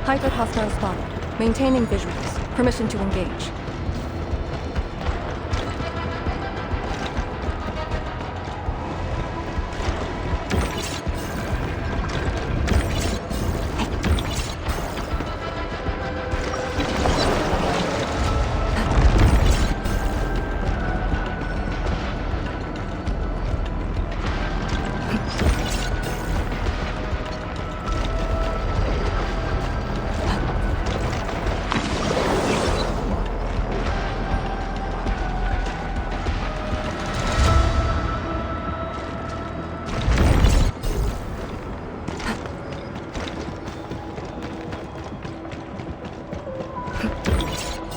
High-threat hostile spotted. Maintaining visuals. Permission to engage.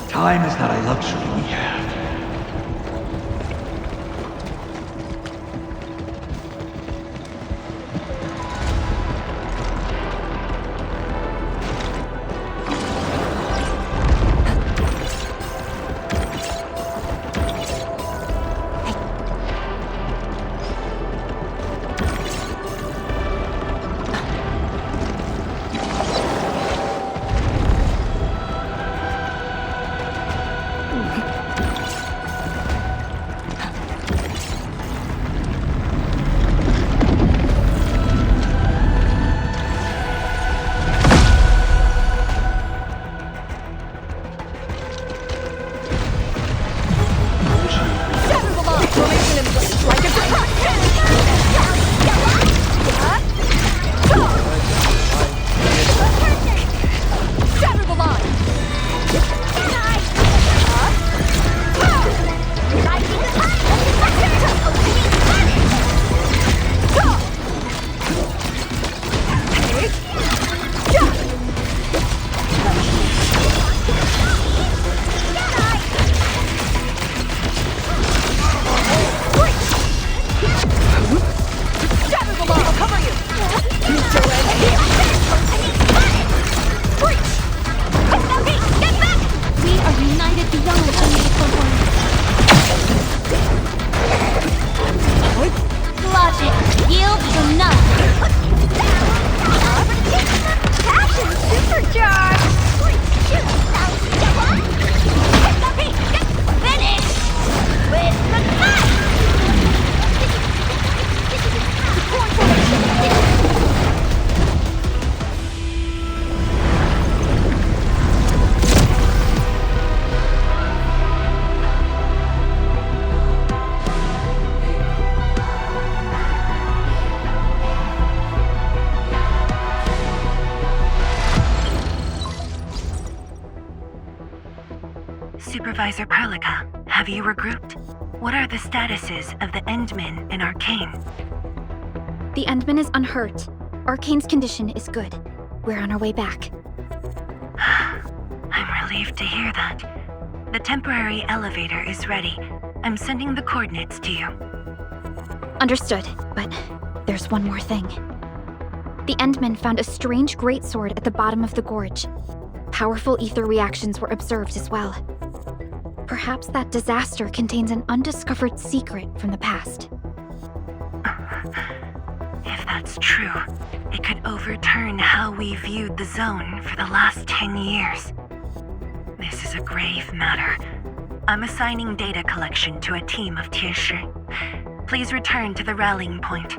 Time is not a luxury we have. Supervisor Perlica, have you regrouped? What are the statuses of the Endmen in Arcane? The Endman is unhurt. Arcane's condition is good. We're on our way back. I'm relieved to hear that. The temporary elevator is ready. I'm sending the coordinates to you. Understood, but there's one more thing. The Endmen found a strange greatsword at the bottom of the gorge. Powerful ether reactions were observed as well. Perhaps that disaster contains an undiscovered secret from the past. If that's true, it could overturn how we viewed the zone for the last 10 years. This is a grave matter. I'm assigning data collection to a team of Tieshi. Please return to the rallying point.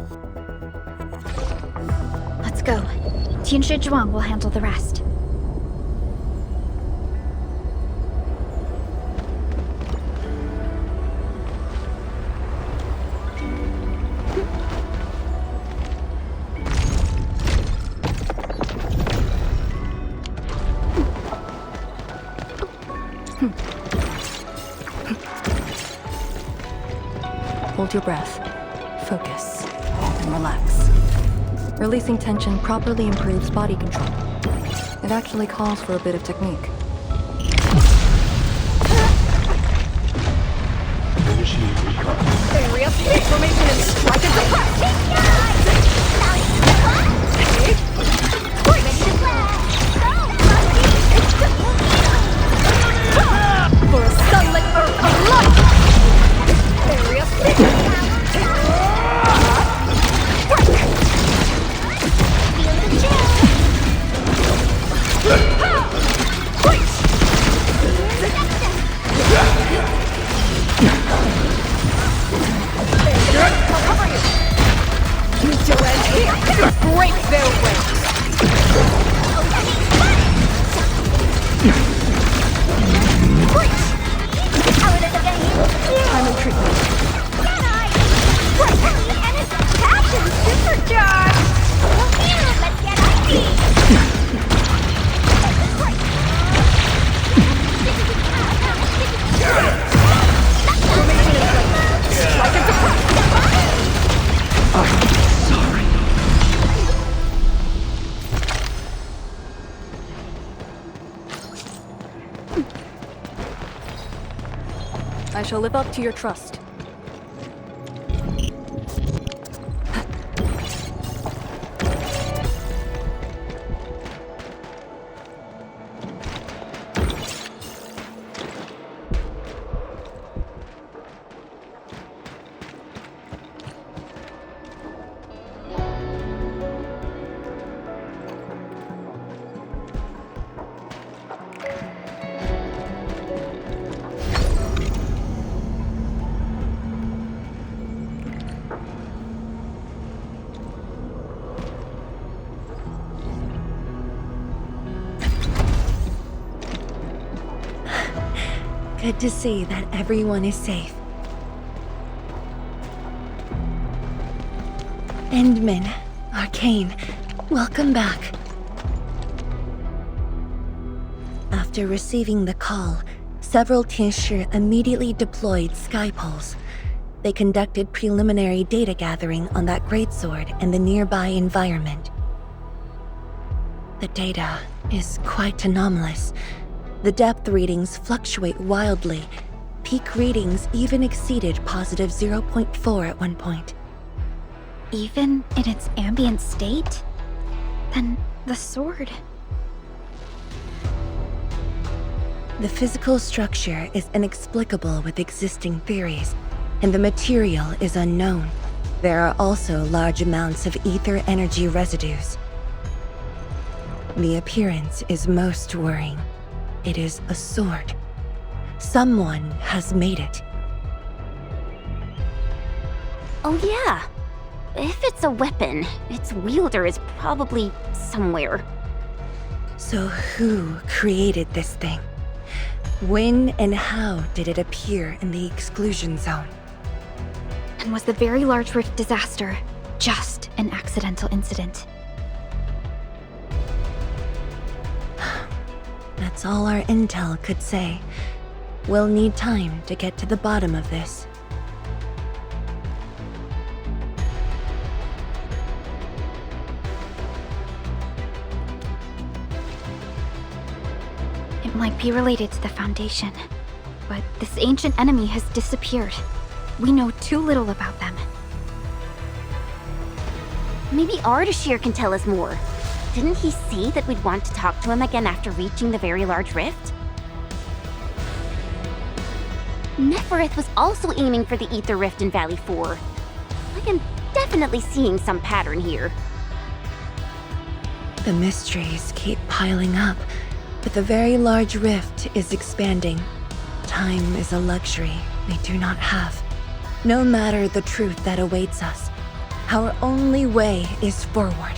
Let's go. Tianshi Zhuang will handle the rest. Hold your breath, focus, and relax. Releasing tension properly improves body control. It actually calls for a bit of technique. Area of formation and strike and suppress! For a sunlit earth of light! Area of I shall live up to your trust. Good to see that everyone is safe. Endman, Arcane, welcome back. After receiving the call, several Tinsher immediately deployed Skypulse. They conducted preliminary data gathering on that greatsword and the nearby environment. The data is quite anomalous. The depth readings fluctuate wildly. Peak readings even exceeded positive 0.4 at one point. Even in its ambient state? Then the sword... The physical structure is inexplicable with existing theories, and the material is unknown. There are also large amounts of ether energy residues. The appearance is most worrying. It is a sword. Someone has made it. Oh yeah. If it's a weapon, its wielder is probably somewhere. So who created this thing? When and how did it appear in the exclusion zone? And was the Very Large Rift disaster just an accidental incident? That's all our intel could say. We'll need time to get to the bottom of this. It might be related to the Foundation, but this ancient enemy has disappeared. We know too little about them. Maybe Ardashir can tell us more. Didn't he say that we'd want to talk to him again after reaching the Very Large Rift? Neferith was also aiming for the Ether Rift in Valley 4. I am definitely seeing some pattern here. The mysteries keep piling up, but the Very Large Rift is expanding. Time is a luxury we do not have. No matter the truth that awaits us, our only way is forward.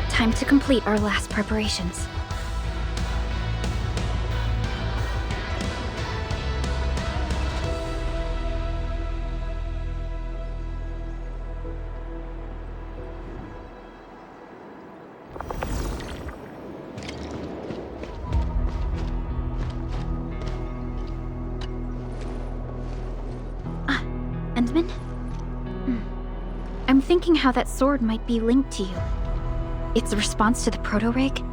Time to complete our last preparations. Endman? I'm thinking how that sword might be linked to you. Its response to the proto-rig?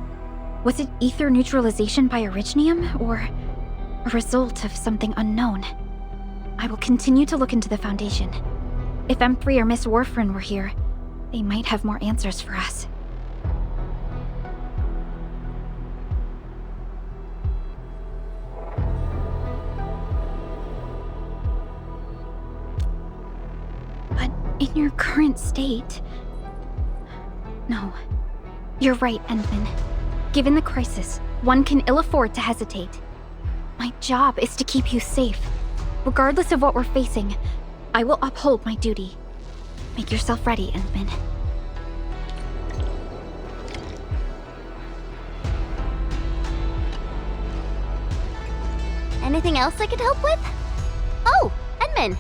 Was it ether neutralization by Originium, or a result of something unknown? I will continue to look into the Foundation. If M3 or Miss Warfrin were here, they might have more answers for us. But in your current state... No. You're right, Endman. Given the crisis, one can ill afford to hesitate. My job is to keep you safe. Regardless of what we're facing, I will uphold my duty. Make yourself ready, Endman. Anything else I could help with? Oh, Endman!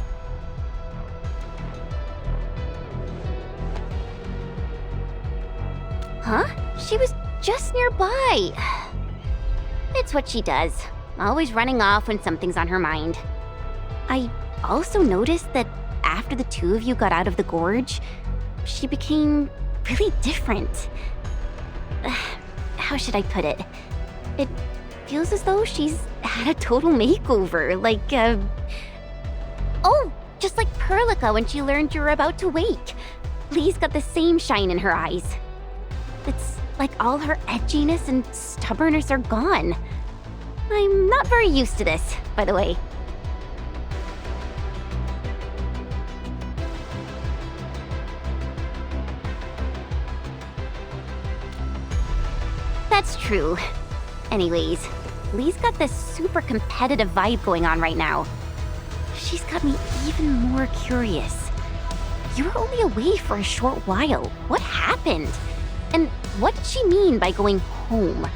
Huh? She was just nearby. It's what she does. Always running off when something's on her mind. I also noticed that after the two of you got out of the gorge, she became really different. how should I put it? It feels as though she's had a total makeover, oh, just like Perlica when she learned you were about to wake. Lee's got the same shine in her eyes. It's like all her edginess and stubbornness are gone. I'm not very used to this, by the way. That's true. Anyways, Lee's got this super competitive vibe going on right now. She's got me even more curious. You were only away for a short while. What happened? And what did she mean by going home?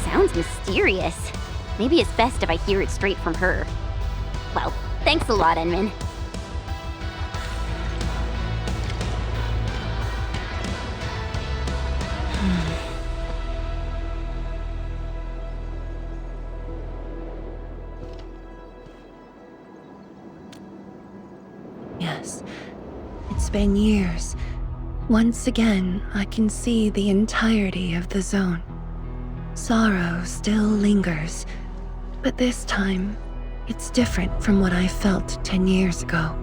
Sounds mysterious. Maybe it's best if I hear it straight from her. Well, thanks a lot, Enman. Yes, it's been years. Once again, I can see the entirety of the zone. Sorrow still lingers, but this time, it's different from what I felt 10 years ago.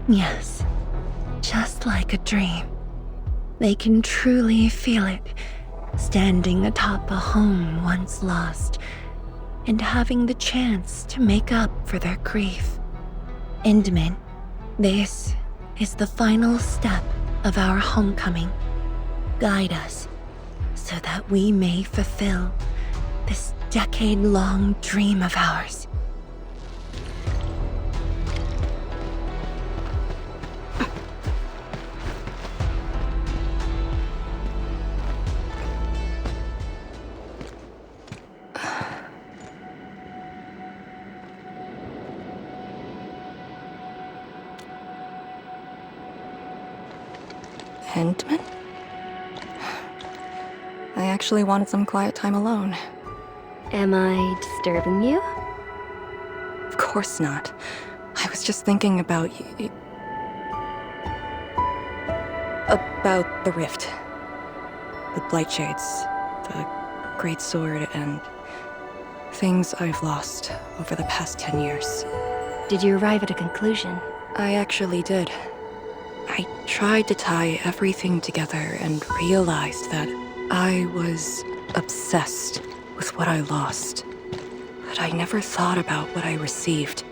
Yes, just like a dream. They can truly feel it, standing atop a home once lost, and having the chance to make up for their grief. Endman, this is the final step of our homecoming. Guide us, so that we may fulfill this decade-long dream of ours. Endman? I actually wanted some quiet time alone. Am I disturbing you? Of course not. I was just thinking about about the rift. The Blightshades, the Great Sword, and things I've lost over the past 10 years. Did you arrive at a conclusion? I actually did. I tried to tie everything together and realized that I was obsessed with what I lost. But I never thought about what I received.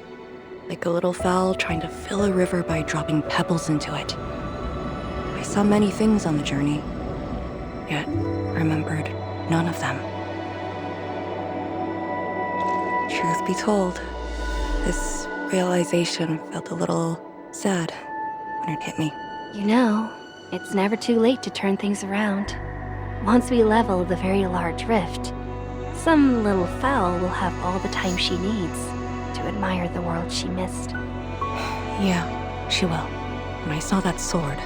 Like a little fowl trying to fill a river by dropping pebbles into it. I saw many things on the journey, yet remembered none of them. Truth be told, this realization felt a little sad when it hit me. You know, it's never too late to turn things around. Once we level the very large rift, some little fowl will have all the time she needs to admire the world she missed. Yeah, she will. When I saw that sword,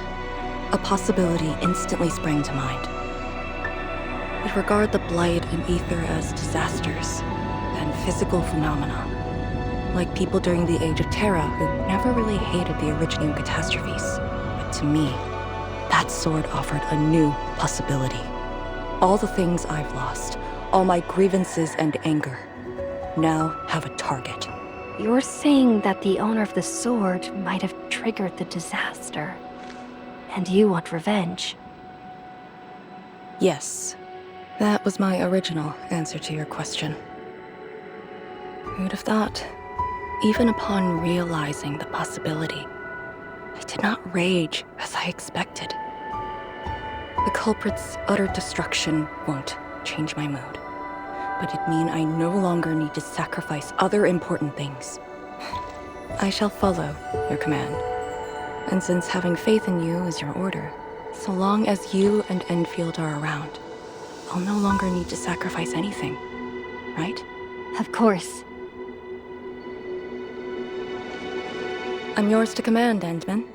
a possibility instantly sprang to mind. We'd regard the Blight and Ether as disasters and physical phenomena, like people during the Age of Terra who never really hated the originating catastrophes. But to me, that sword offered a new possibility. All the things I've lost, all my grievances and anger, now have a target. You're saying that the owner of the sword might have triggered the disaster, and you want revenge. Yes, that was my original answer to your question. Who'd have thought? Even upon realizing the possibility, I did not rage as I expected. The culprit's utter destruction won't change my mood, but it'd mean I no longer need to sacrifice other important things. I shall follow your command, and since having faith in you is your order, So long as you and Enfield are around, I'll no longer need to sacrifice anything, right? Of course. I'm yours to command, Endman.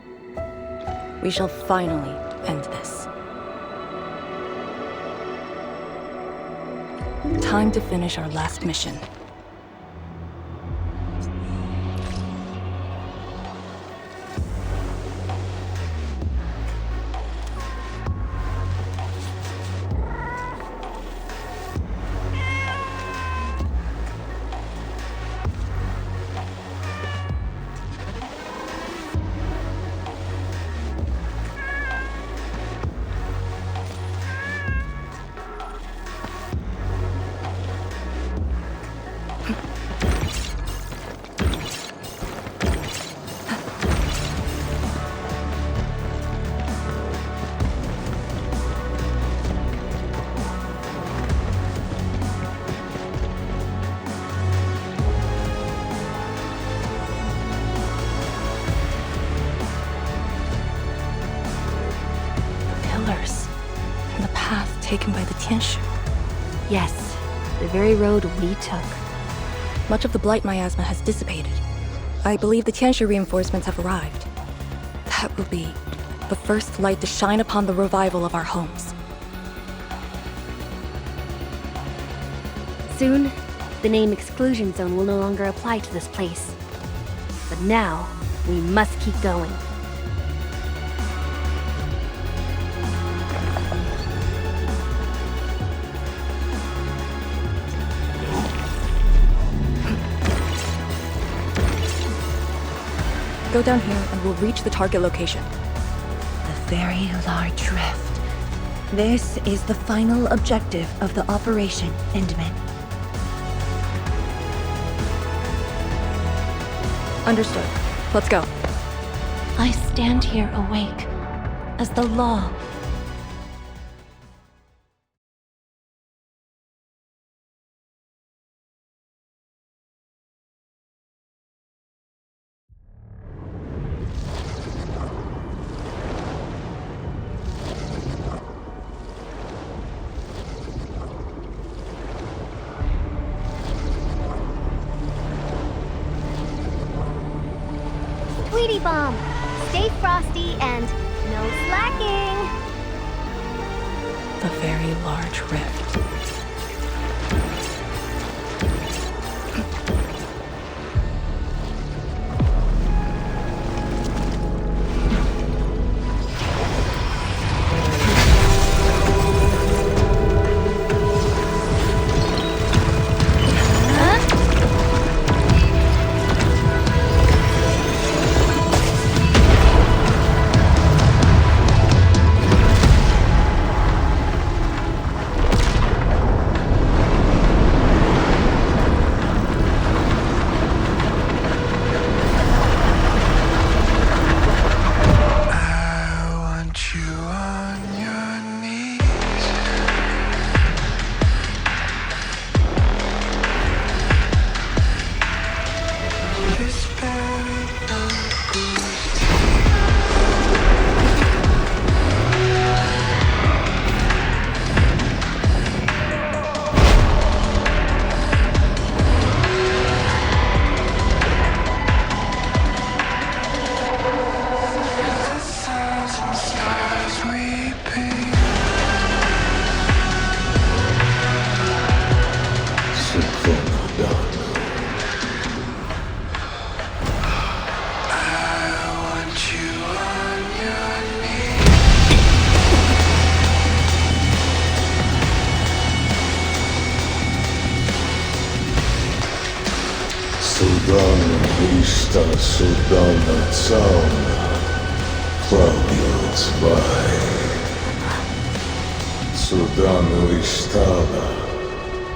We shall finally end this. Time to finish our last mission. And the path taken by the Tianshu. Yes, the very road we took. Much of the blight miasma has dissipated. I believe the Tianshu reinforcements have arrived. That will be the first light to shine upon the revival of our homes. Soon, the name Exclusion Zone will no longer apply to this place. But now, we must keep going. Go down here and we'll reach the target location. The Very Large Rift. This is the final objective of the Operation Endman. Understood. Let's go. I stand here awake, as the law. Sweetie Bomb, stay frosty and no slacking. The Very Large Rift. Lista Sudana Sauna Claudius by Sudano Istada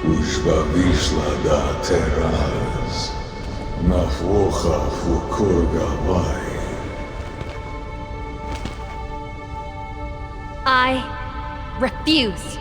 Ushba Vishla da Terraz Nafwocha Fukurga Vai. I refuse.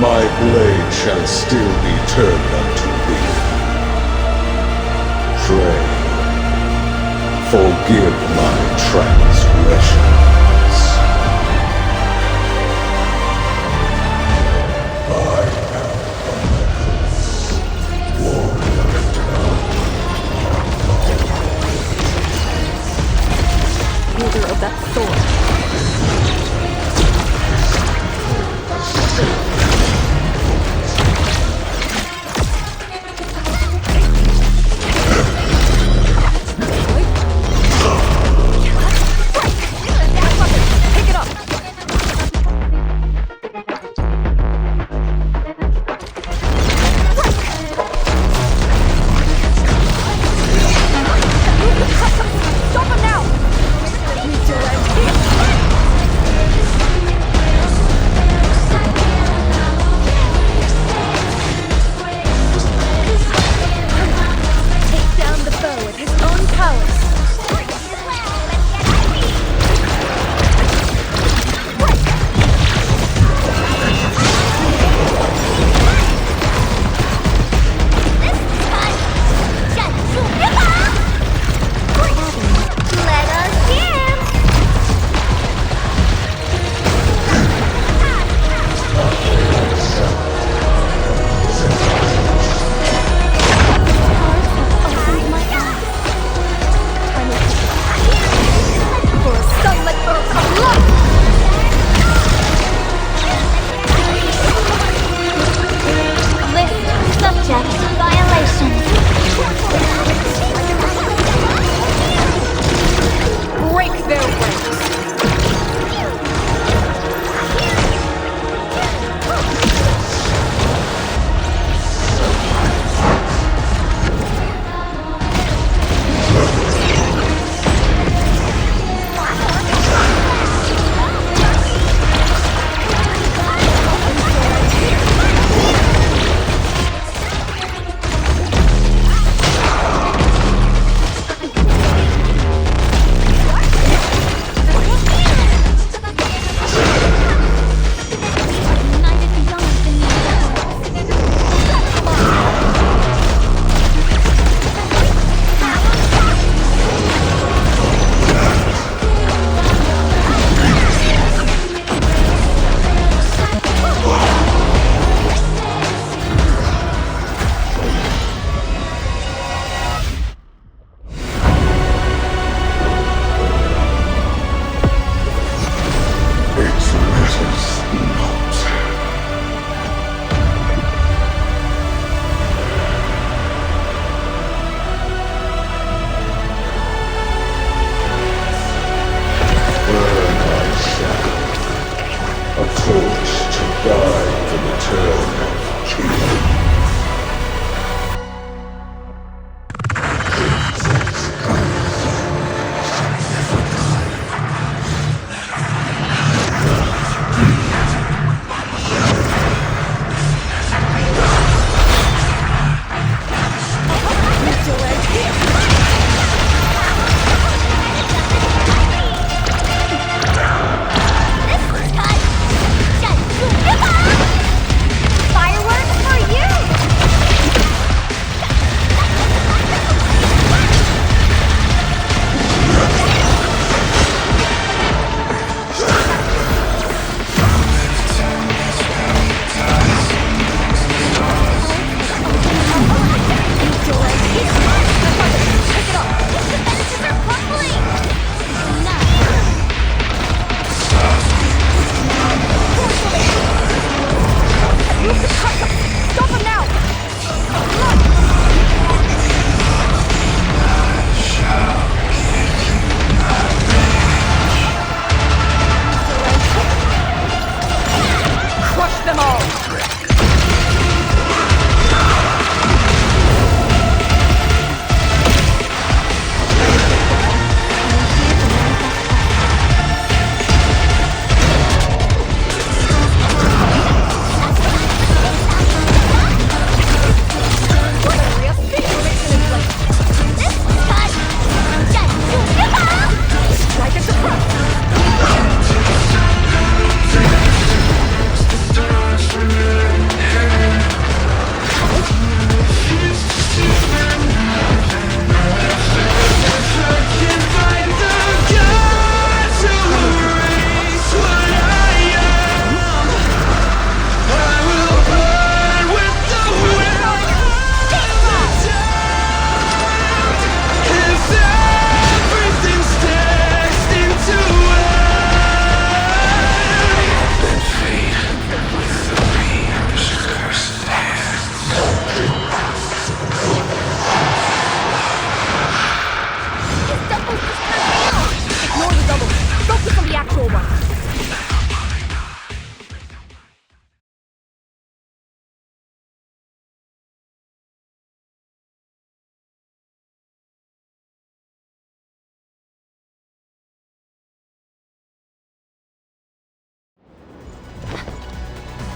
My blade shall still be turned unto thee. Pray, forgive my transgressions. I am Wielder of that sword.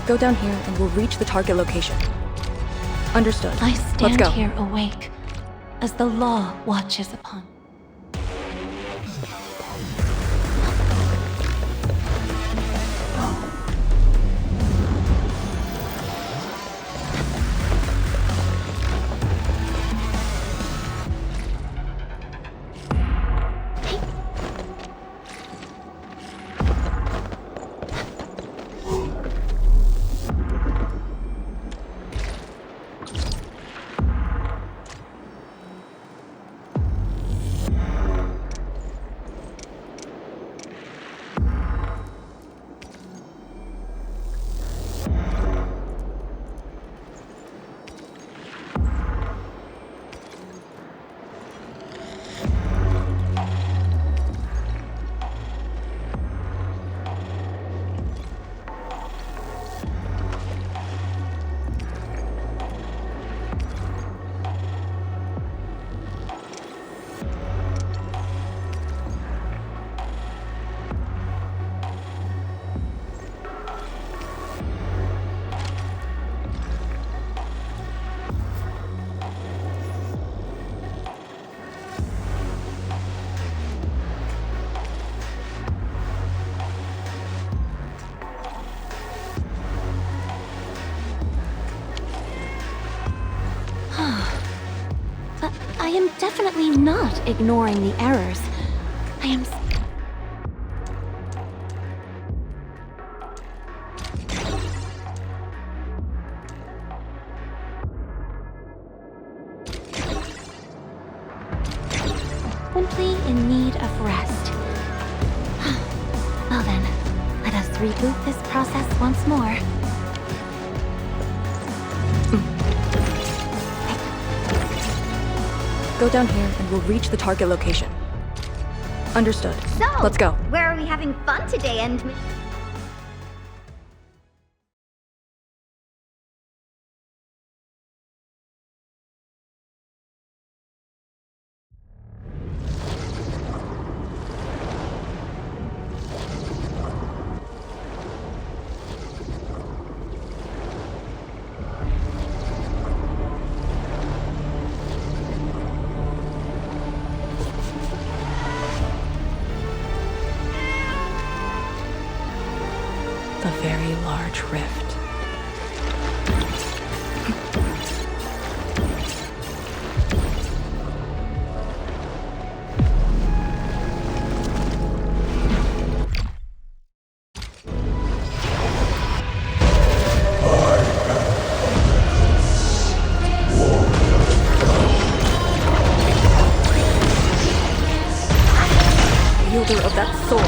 Go down here and we'll reach the target location. Understood. I Let's stand go. here awake as the law watches upon. I am definitely not ignoring the errors. I am... simply in need of rest. Well then, let us reboot this process once more. Go down here and we'll reach the target location. Understood. So, Let's go. where are we having fun today, Endman? The very large rift. Wielder of that sword.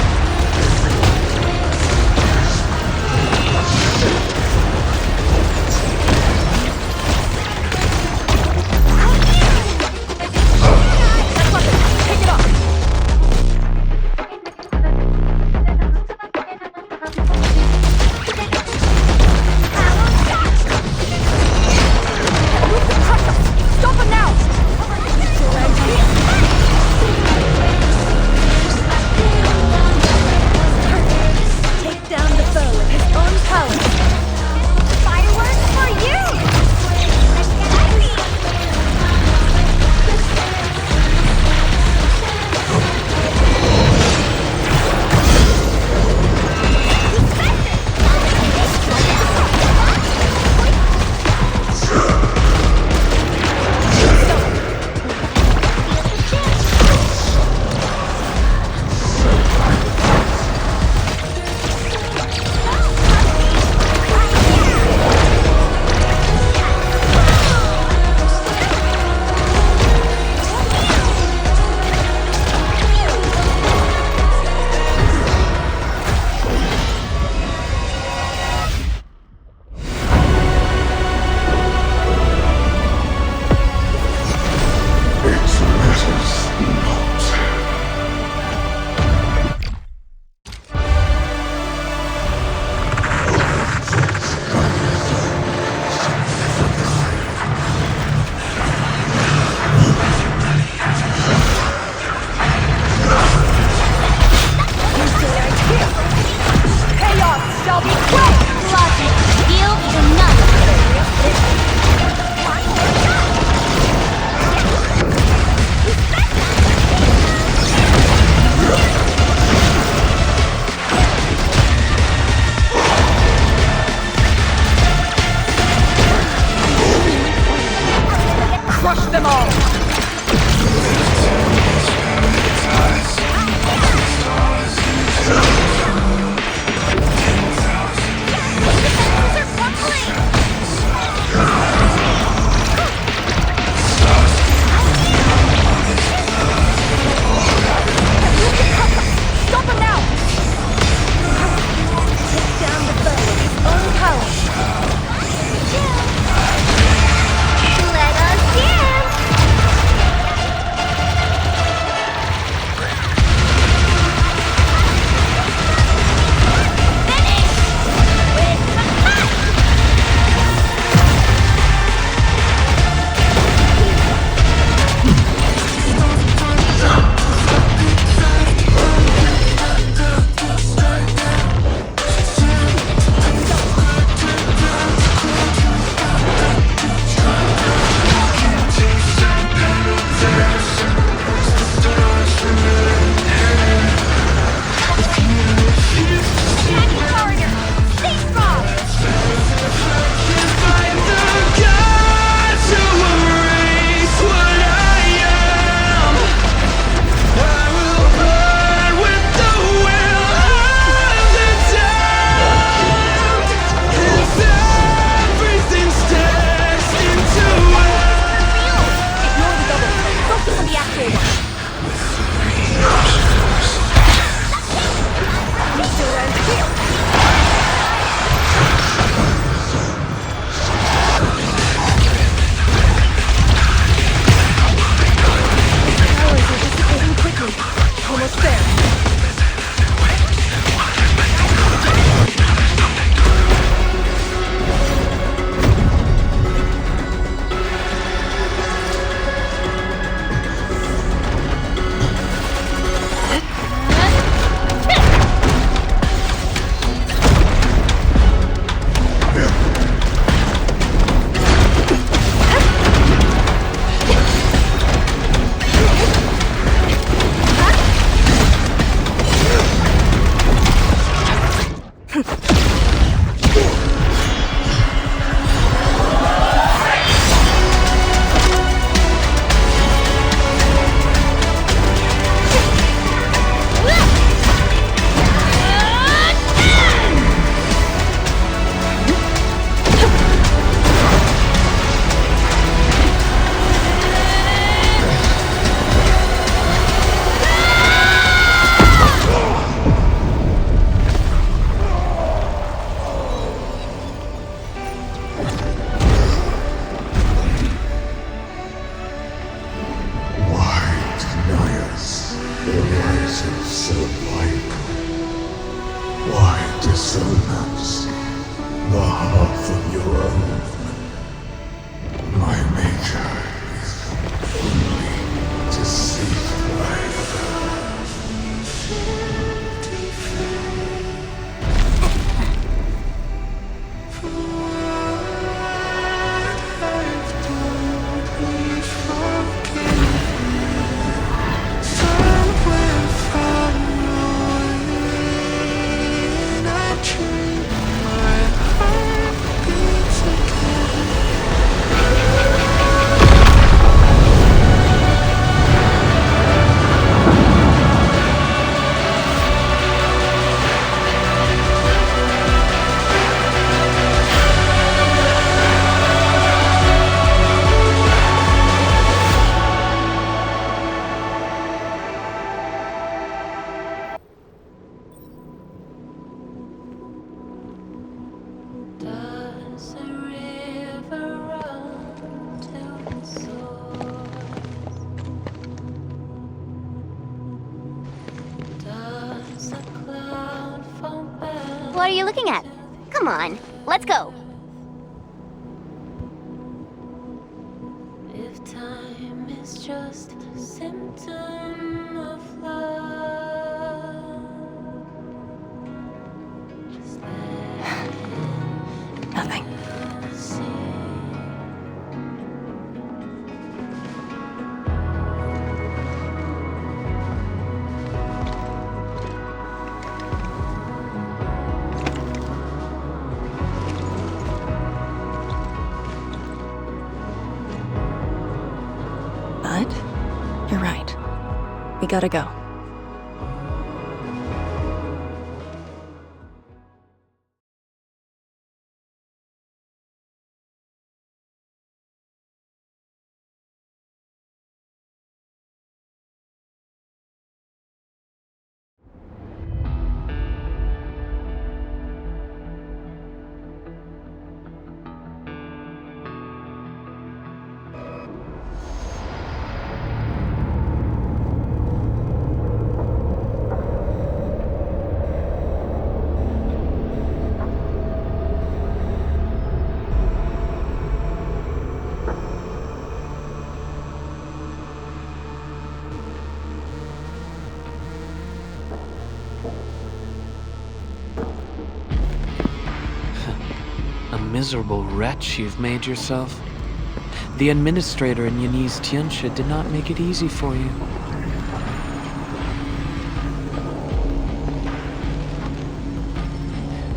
warmth of your own. My nature is only to save life. What are you looking at? Come on, let's go. If time is just a symptom of love, just Nothing. But you're right. We gotta go. A miserable wretch you've made yourself. The administrator in Yanni's Tianxia did not make it easy for you.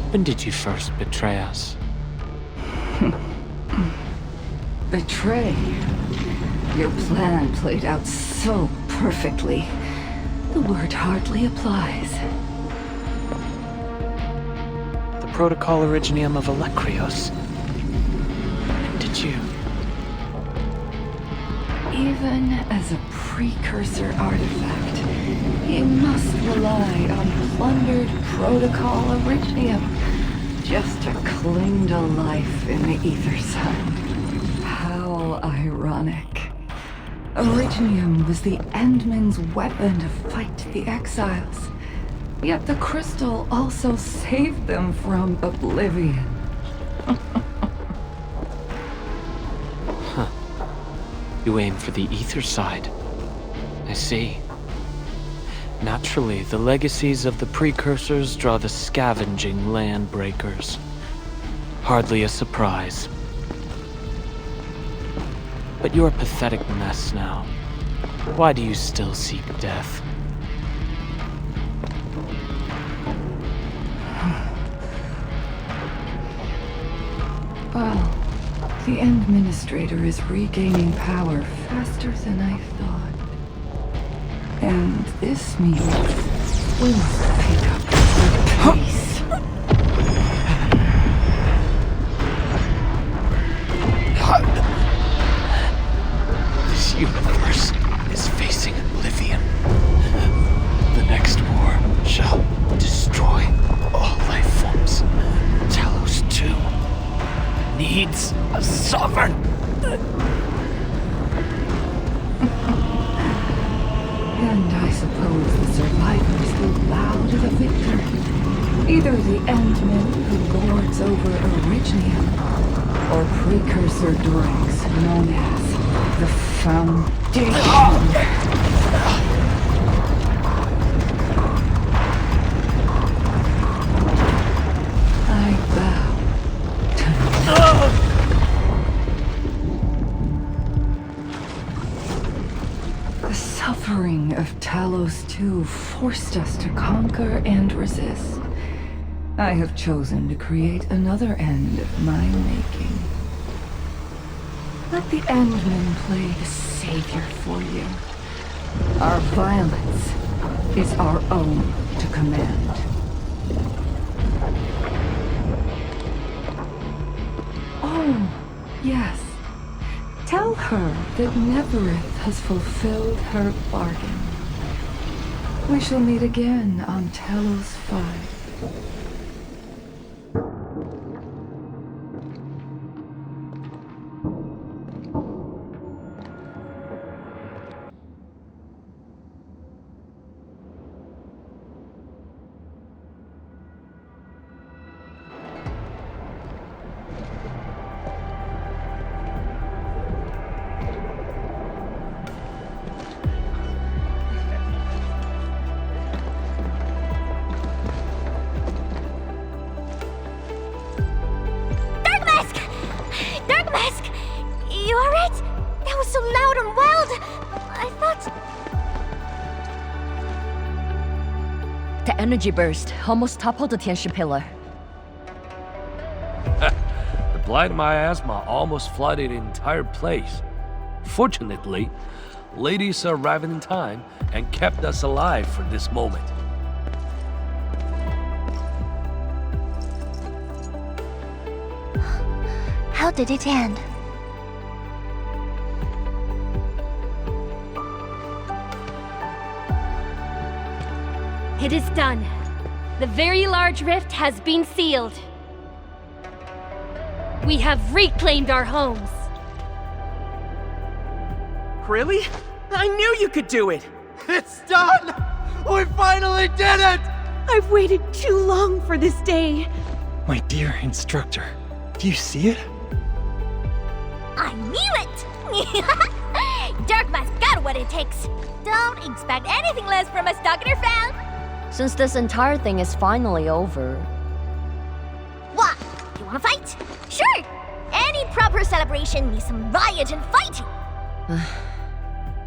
When did you first betray us? Betray? Your plan played out so perfectly. The word hardly applies. The Protocol Originium of Electrios. When did you? Even as a precursor artifact, you must rely on plundered Protocol Originium just to cling to life in the Ether Sun. How ironic. Originium was the Endmen's weapon to fight the Exiles. Yet the crystal also saved them from oblivion. Huh. You aim for the ether side. I see. Naturally, the legacies of the precursors draw the scavenging land breakers. Hardly a surprise. But you're a pathetic mess now. Why do you still seek death? Well, the Administrator is regaining power faster than I thought. And this means we must pick up the pace. This universe is facing oblivion. The next war shall destroy all life forms. Talos, too, needs a sovereign. And I suppose the survivors will bow to the victor. Either the Endmen who lords over Orignium, or precursor dregs known as the Foundation. I bow to none. The suffering of Talos II forced us to conquer and resist. I have chosen to create another end of my making. Let the Endmen play the savior for you. Our violence is our own to command. Oh, yes. Tell her that Neverith has fulfilled her bargain. We shall meet again on Talos 5. You alright? That was so loud and wild. I thought... The energy burst almost toppled the Tianshi pillar. The blight miasma almost flooded the entire place. Fortunately, ladies arrived in time and kept us alive for this moment. How did it end? It is done. The very large rift has been sealed. We have reclaimed our homes. Really? I knew you could do it! It's done! We finally did it! I've waited too long for this day. My dear instructor, do you see it? I knew it! Darkma's got what it takes. Don't expect anything less from us, Dr. Fan. Since this entire thing is finally over... What? You wanna fight? Sure! Any proper celebration needs some riot and fighting!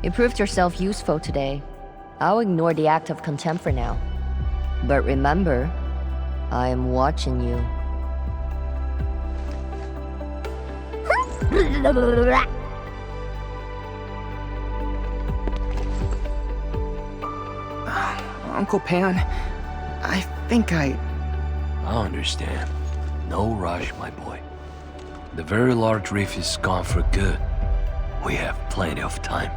You proved yourself useful today. I'll ignore the act of contempt for now. But remember, I am watching you. Uncle Pan, I think I understand. No rush, my boy. The very large reef is gone for good. We have plenty of time.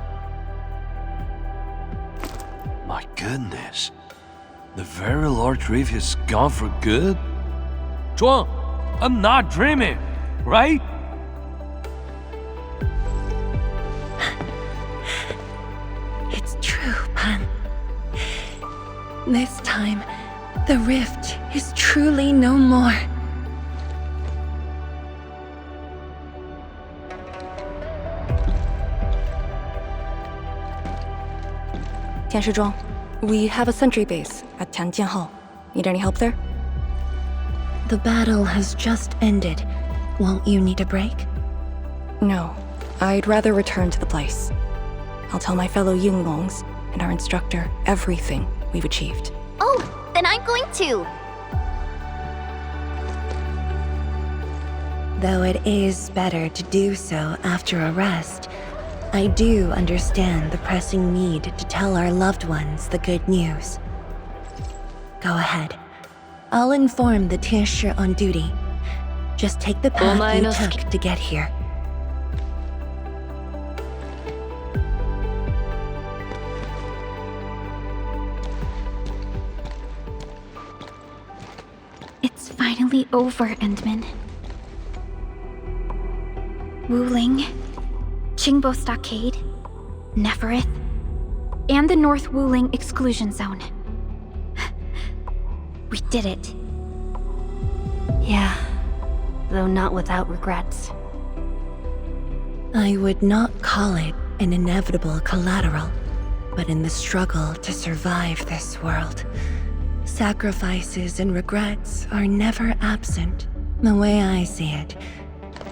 My goodness. The very large reef is gone for good? Zhuang, I'm not dreaming, right? It's true, Pan. This time, the rift is truly no more. Tianshizhuang, we have a sentry base at Tianjianhao. Need any help there? The battle has just ended. Won't you need a break? No. I'd rather return to the place. I'll tell my fellow Yunglongs and our instructor everything we've achieved. Oh, then I'm going to. Though it is better to do so after a rest, I do understand the pressing need to tell our loved ones the good news. Go ahead. I'll inform the Tianshi on duty. Just take the path you took to get here. It's finally over, Endman. Wuling, Qingbo Stockade, Neferith, and the North Wuling Exclusion Zone. We did it. Yeah, though not without regrets. I would not call it an inevitable collateral, but in the struggle to survive this world, sacrifices and regrets are never absent. The way I see it,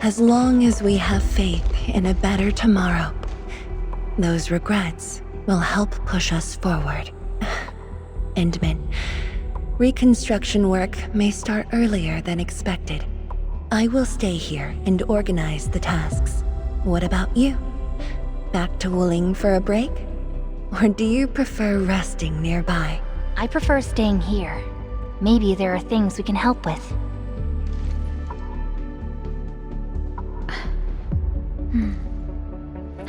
as long as we have faith in a better tomorrow, those regrets will help push us forward. Endman, reconstruction work may start earlier than expected. I will stay here and organize the tasks. What about you? Back to Wuling for a break? Or do you prefer resting nearby? I prefer staying here. Maybe there are things we can help with.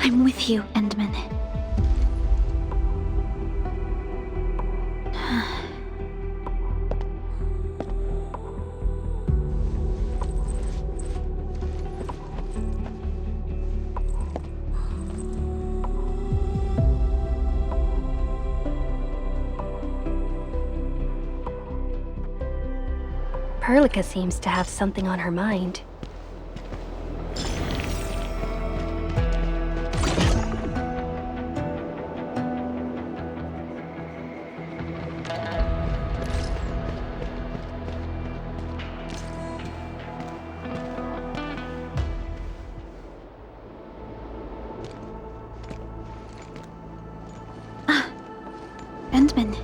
I'm with you, Endman. Perlica seems to have something on her mind. Endman.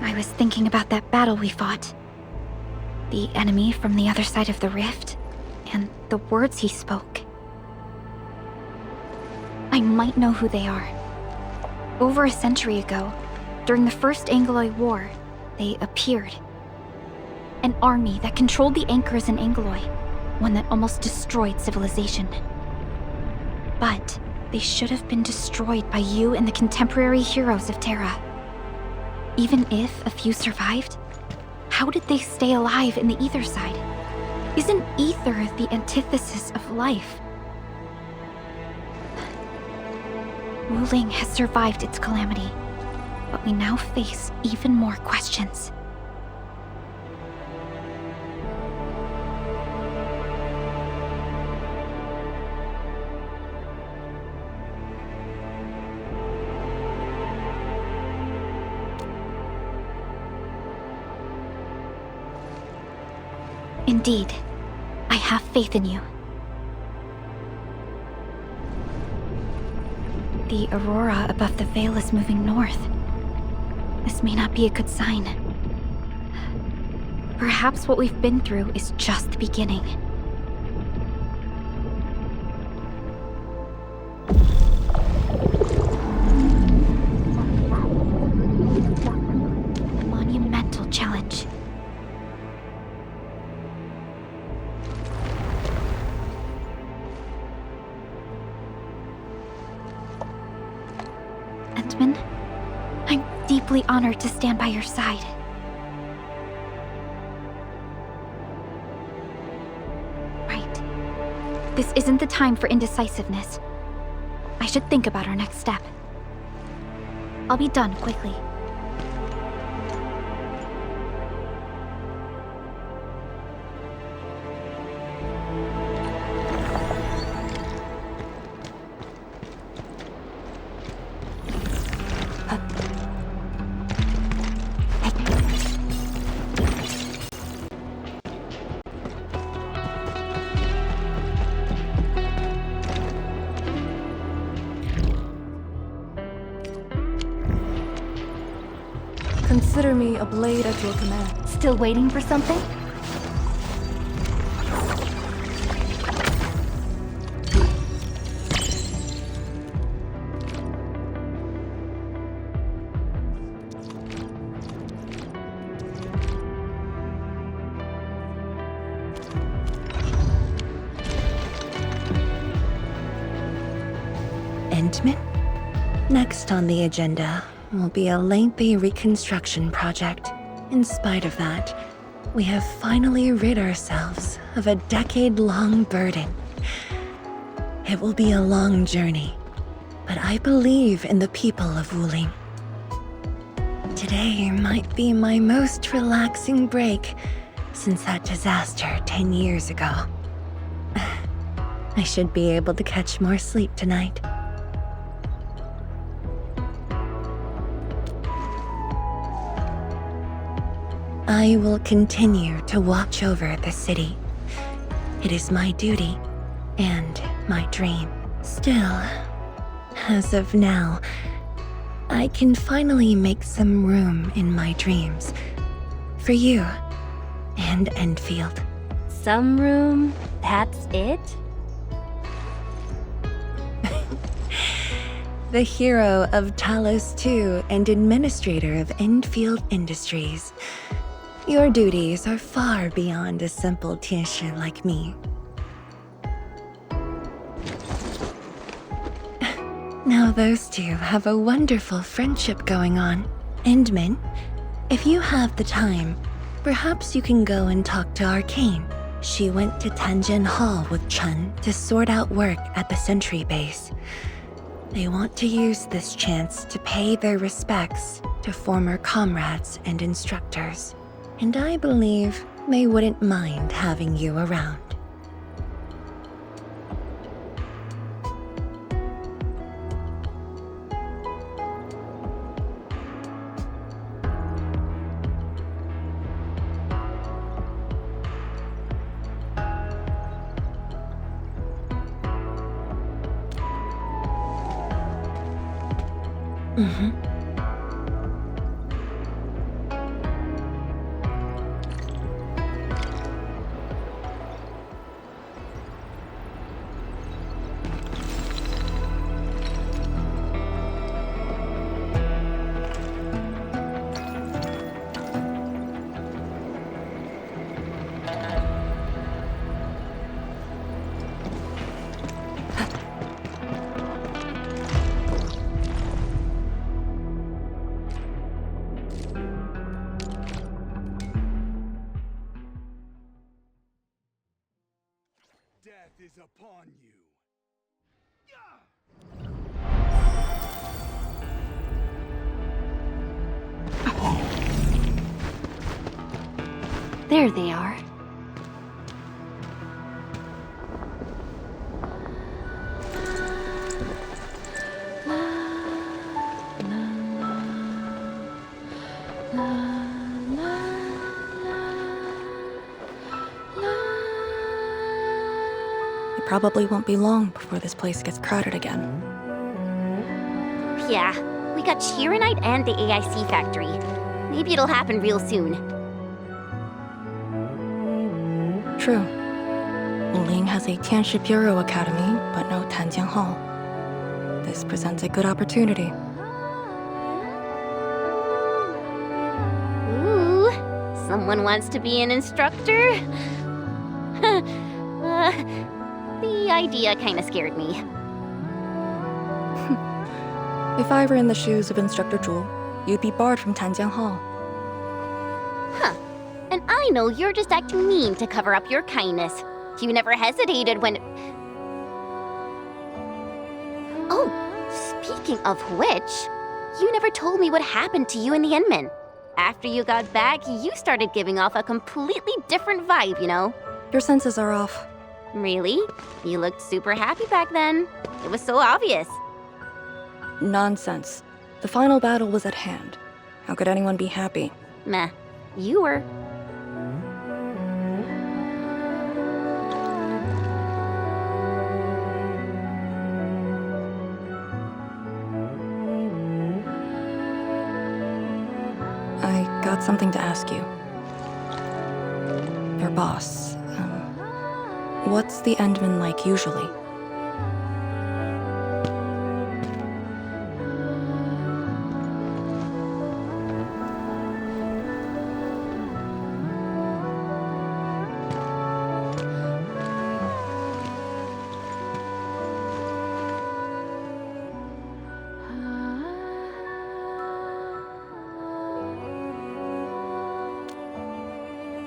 I was thinking about that battle we fought. The enemy from the other side of the rift, and the words he spoke. I might know who they are. Over a century ago, during the First Angloid War, they appeared. An army that controlled the anchors in Angloy, one that almost destroyed civilization. But they should have been destroyed by you and the contemporary heroes of Terra. Even if a few survived, how did they stay alive in the ether side? Isn't ether the antithesis of life? Wuling has survived its calamity, but we now face even more questions. Indeed, I have faith in you. The aurora above the veil is moving north. This may not be a good sign. Perhaps what we've been through is just the beginning. Monumental challenge. Endman, I'm deeply honored to stand by your side. Right. This isn't the time for indecisiveness. I should think about our next step. I'll be done quickly. Consider me a blade at your command. Still waiting for something? Endman? Next on the agenda will be a lengthy reconstruction project. In spite of that, we have finally rid ourselves of a decade-long burden. It will be a long journey, but I believe in the people of Wuling. Today might be my most relaxing break since that disaster 10 years ago. I should be able to catch more sleep tonight. I will continue to watch over the city. It is my duty and my dream. Still, as of now, I can finally make some room in my dreams for you and Endfield. Some room? That's it? The hero of Talos 2 and administrator of Endfield Industries. Your duties are far beyond a simple Tianshi like me. Now those two have a wonderful friendship going on. Endman, if you have the time, perhaps you can go and talk to Arcane. She went to Tanjin Hall with Chun to sort out work at the Sentry base. They want to use this chance to pay their respects to former comrades and instructors. And I believe they wouldn't mind having you around. Death is upon you. There they are. It probably won't be long before this place gets crowded again. Yeah, we got Chironite and the AIC factory. Maybe it'll happen real soon. True. Wuling has a Tianshi Bureau Academy, but no Tanjiang Hall. This presents a good opportunity. Ooh, someone wants to be an instructor? The idea kinda scared me. If I were in the shoes of Instructor Zhu, you'd be barred from Tanjiang Hall. Huh. And I know you're just acting mean to cover up your kindness. You never hesitated when... Oh, speaking of which, you never told me what happened to you and the Enman. After you got back, you started giving off a completely different vibe, you know? Your senses are off. Really? You looked super happy back then. It was so obvious. Nonsense. The final battle was at hand. How could anyone be happy? Meh. You were. I got something to ask you. Your boss, what's the Endman like usually?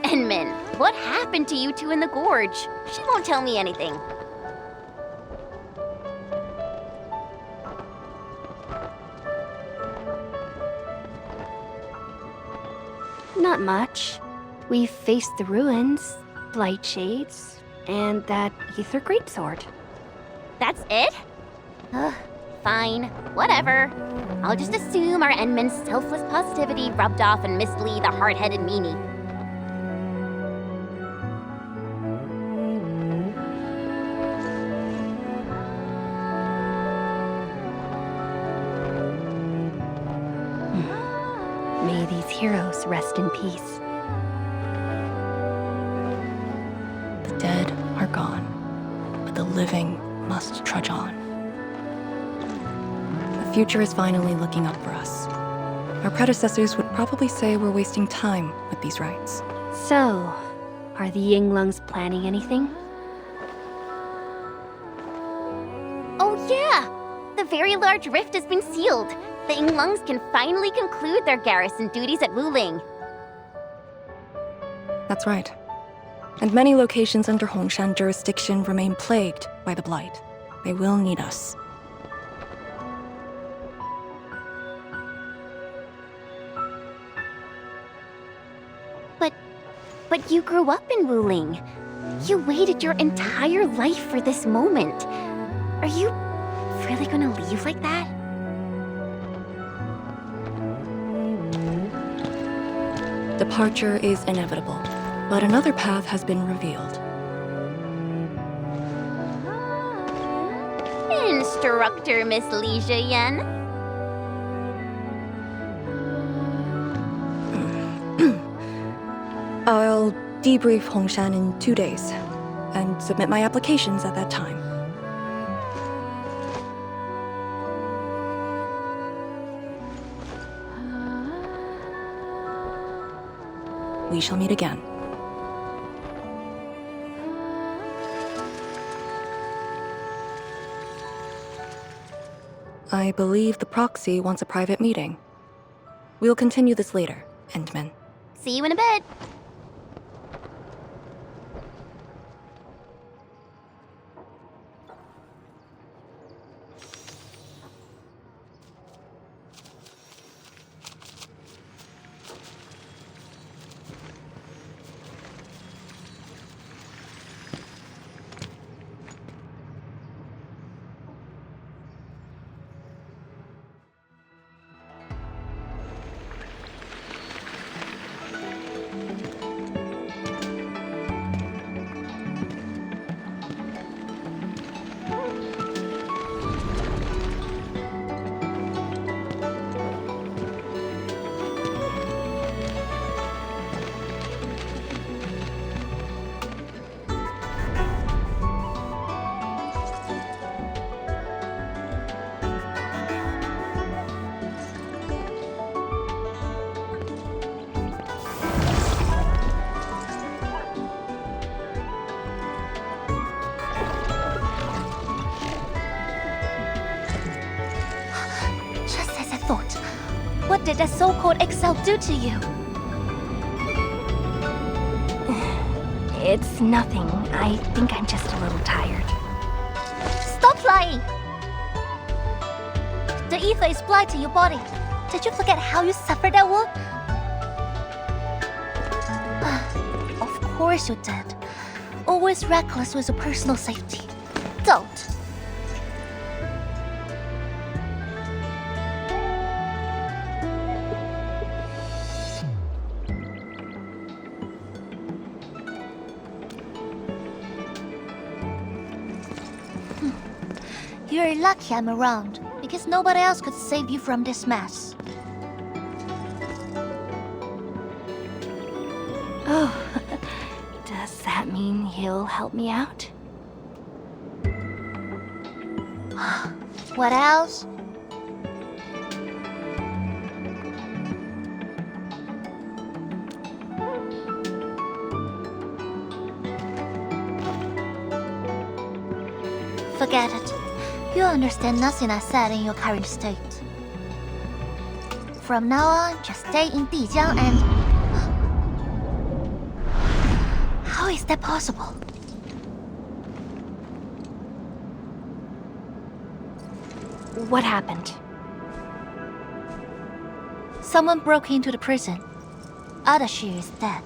Enman, what happened to you two in the gorge? She won't tell me anything. Not much. We've faced the ruins, blight shades, and that ether greatsword. That's it? Ugh, fine. Whatever. I'll just assume our Endman's selfless positivity rubbed off on Miss Lee, the hard-headed meanie. May these heroes rest in peace. The dead are gone, but the living must trudge on. The future is finally looking up for us. Our predecessors would probably say we're wasting time with these rites. So, are the Yinglungs planning anything? Oh yeah! The very large rift has been sealed. The Yinglungs can finally conclude their garrison duties at Wuling. That's right. And many locations under Hongshan jurisdiction remain plagued by the Blight. They will need us. But you grew up in Wuling. You waited your entire life for this moment. Are you really gonna leave like that? Departure is inevitable, but another path has been revealed. Instructor Miss Li Zheyan. I'll debrief Hongshan in 2 days, and submit my applications at that time. We shall meet again. I believe the proxy wants a private meeting. We'll continue this later, Endman. See you in a bit. What did that so-called Excel do to you? It's nothing. I think I'm just a little tired. Stop lying! The ether is blind to your body. Did you forget how you suffered that wound? Of course you did. Always reckless with your personal safety. Don't. You're lucky I'm around, because nobody else could save you from this mess. Oh, does that mean he'll help me out? What else? Forget it. You understand nothing I said in your current state. From now on, just stay in Dijiang and... How is that possible? What happened? Someone broke into the prison. Ardashir is dead.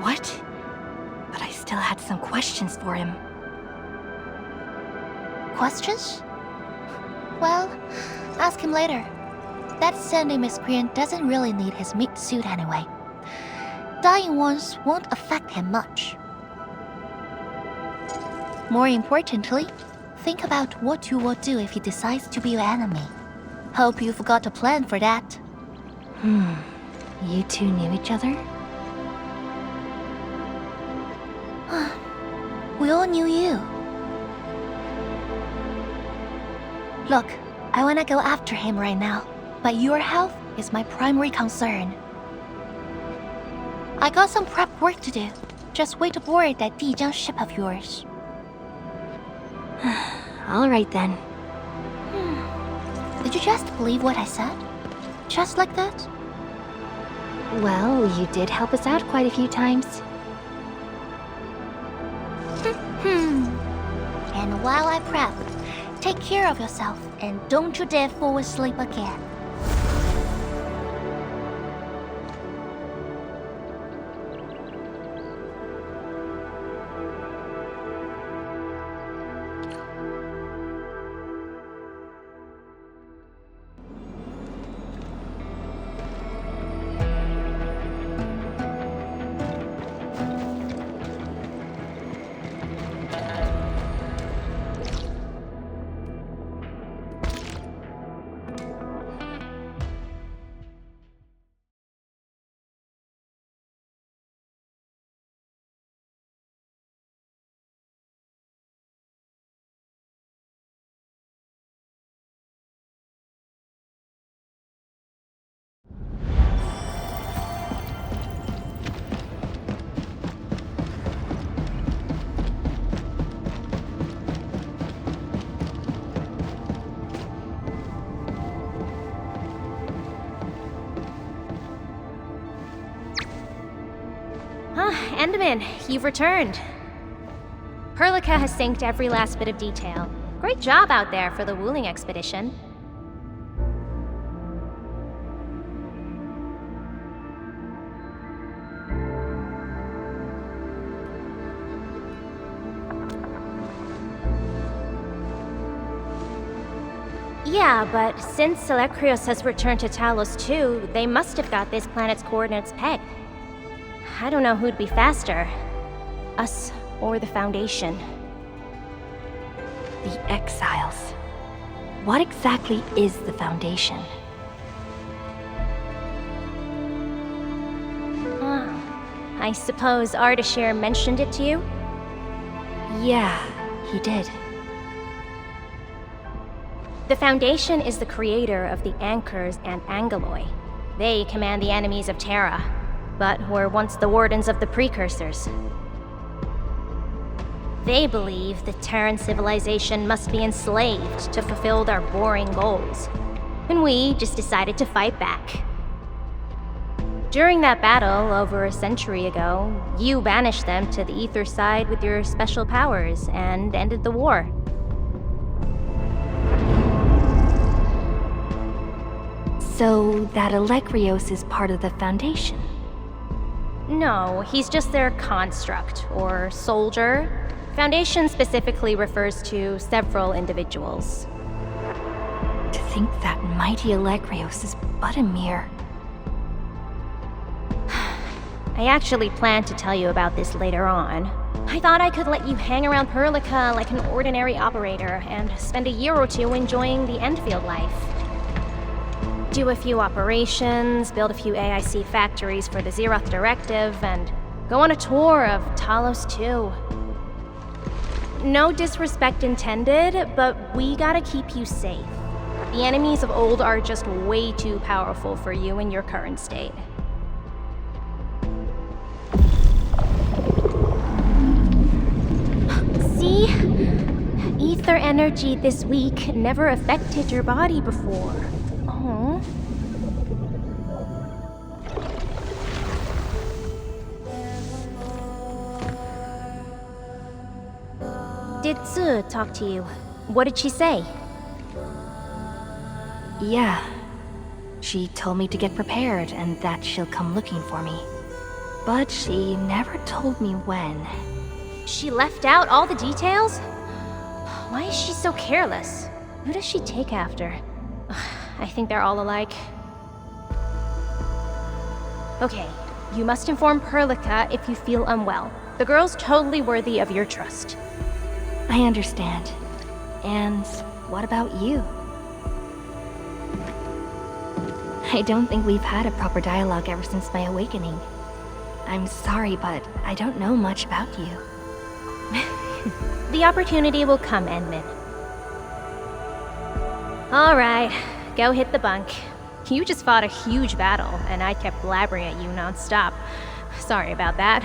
What? But I still had some questions for him. Questions? Well, ask him later. That sandy miscreant doesn't really need his meat suit anyway. Dying ones won't affect him much. More importantly, think about what you will do if he decides to be your enemy. Hope you forgot a plan for that. You two knew each other? We all knew you. Look, I wanna go after him right now, but your health is my primary concern. I got some prep work to do. Just wait aboard that Dijiang ship of yours. All right then. Did you just believe what I said? Just like that? Well, you did help us out quite a few times. And while I prep, take care of yourself and don't you dare fall asleep again. Endman, you've returned. Perlica has synced every last bit of detail. Great job out there for the Wuling expedition. Yeah, but since Selekrios has returned to Talos too, they must have got this planet's coordinates pegged. I don't know who'd be faster, us or the Foundation. The Exiles. What exactly is the Foundation? I suppose Ardashir mentioned it to you? Yeah, he did. The Foundation is the creator of the Anchors and Angeloi. They command the enemies of Terra, but were once the wardens of the Precursors. They believe the Terran civilization must be enslaved to fulfill their boring goals, and we just decided to fight back. During that battle over a century ago, you banished them to the Ether side with your special powers and ended the war. So that Alekrios is part of the Foundation? No, he's just their construct, or soldier. Foundation specifically refers to several individuals. To think that mighty Alekrios is but a mere... I actually planned to tell you about this later on. I thought I could let you hang around Perlica like an ordinary operator and spend a year or two enjoying the Endfield life. Do a few operations, build a few AIC factories for the Zeroth Directive, and go on a tour of Talos 2. No disrespect intended, but we gotta keep you safe. The enemies of old are just way too powerful for you in your current state. See? Ether energy this week never affected your body before. Oh. Did Tsu talk to you? What did she say? Yeah. She told me to get prepared and that she'll come looking for me. But she never told me when. She left out all the details? Why is she so careless? Who does she take after? I think they're all alike. Okay, you must inform Perlica if you feel unwell. The girl's totally worthy of your trust. I understand. And what about you? I don't think we've had a proper dialogue ever since my awakening. I'm sorry, but I don't know much about you. The opportunity will come, Endman. Alright, go hit the bunk. You just fought a huge battle, and I kept blabbering at you nonstop. Sorry about that.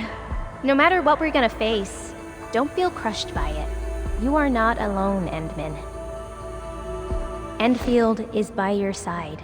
No matter what we're gonna face, don't feel crushed by it. You are not alone, Endman. Endfield is by your side.